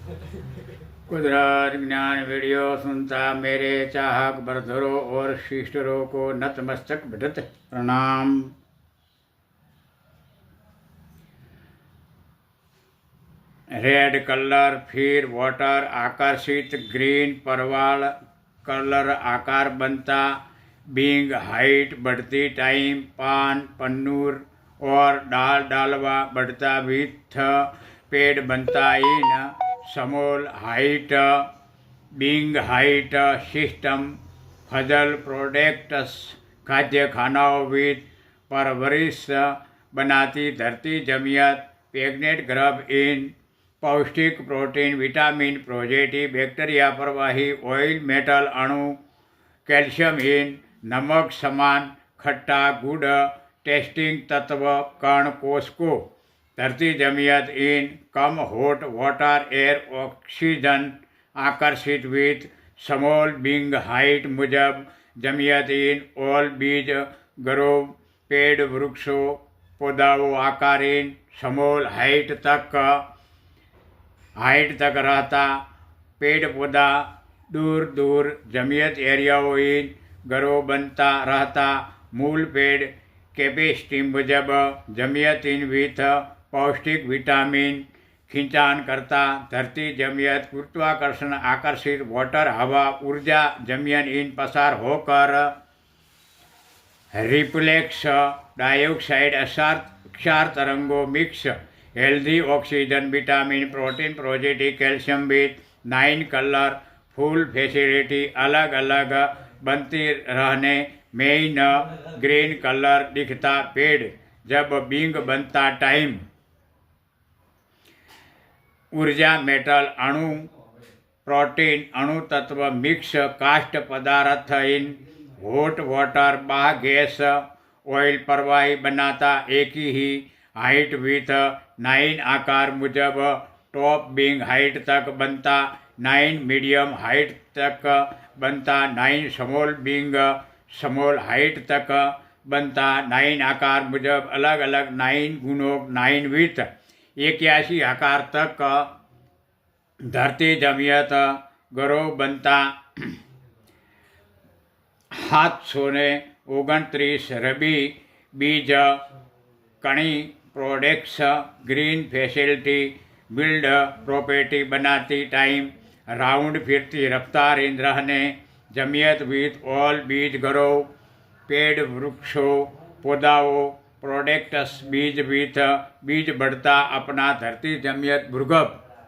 कुदरत ज्ञान वीडियो सुनता मेरे चाहक बरधरों और शिष्टरों को नतमस्तक विदत प्रणाम। रेड कलर, फिर वाटर आकर्षित, ग्रीन परवाल कलर आकार बनता, बींग हाइट बढ़ती टाइम, पान पन्नूर और डालवा बढ़ता, विथ पेड़ बनता in small height, being height system, फजल प्रोडक्ट्स खाद्य खानाओं विद परवरिश बनाती धरती जमियत, प्रेग्नेंट गर्भ इन पौष्टिक प्रोटीन विटामिन प्रोजेटिव बैक्टीरिया प्रवाही ऑयल मेटल अणु, कैल्शियम इन नमक समान खट्टा गुड़ टेस्टिंग तत्व कण कोष को, धरती जमियत इन कम हॉट वाटर एयर ऑक्सीजन आकर्षित विथ समोल बिंग हाइट मुजब जमियत इन ऑल बीज गरो पेड़ वृक्षों पौधाओं आकार इन समोल हाइट तक रहता, पेड़ पौधा दूर दूर जमियत एरियाओं इन गरो बनता रहता, मूल पेड़ कैपेसिटी मुजब जमियत इन विथ पौष्टिक विटामिन खिंचान करता, धरती जमियत गुरुत्वाकर्षण आकर्षित वाटर हवा ऊर्जा जमियन इन पसार होकर रिफ्लेक्स डाइऑक्साइड क्षार तरंगों mix healthy oxygen vitamin protein प्रोजेटिव calcium with 9 colourful facility अलग अलग बनती रहने मेन ग्रीन कलर दिखता, पेड़ जब बिंग बनता टाइम ऊर्जा मेटल अणु प्रोटीन अणु तत्व मिक्स कास्ट पदार्थ इन हॉट वाटर बाह गैस ऑयल प्रवाही बनाता, एक ही हाइट विथ 9 आकार मुजब टॉप बिंग हाइट तक बनता, 9 मीडियम हाइट तक बनता, 9 स्मॉल बिंग स्मॉल हाइट तक बनता, 9 आकार मुजब अलग अलग 9 गुणों 9 विथ 81 आकार तक धरती जमियत गरो बनता, 729 रबी बीज कणी products green facility build property बनाती टाइम राउंड फिरती रफ्तार इन रहने जमियत विथ ऑल बीज गरो पेड़ वृक्षों पौधाओं प्रोडक्ट्स बीज विथ बीज बढ़ता अपना, धरती जमियत भूगर्भ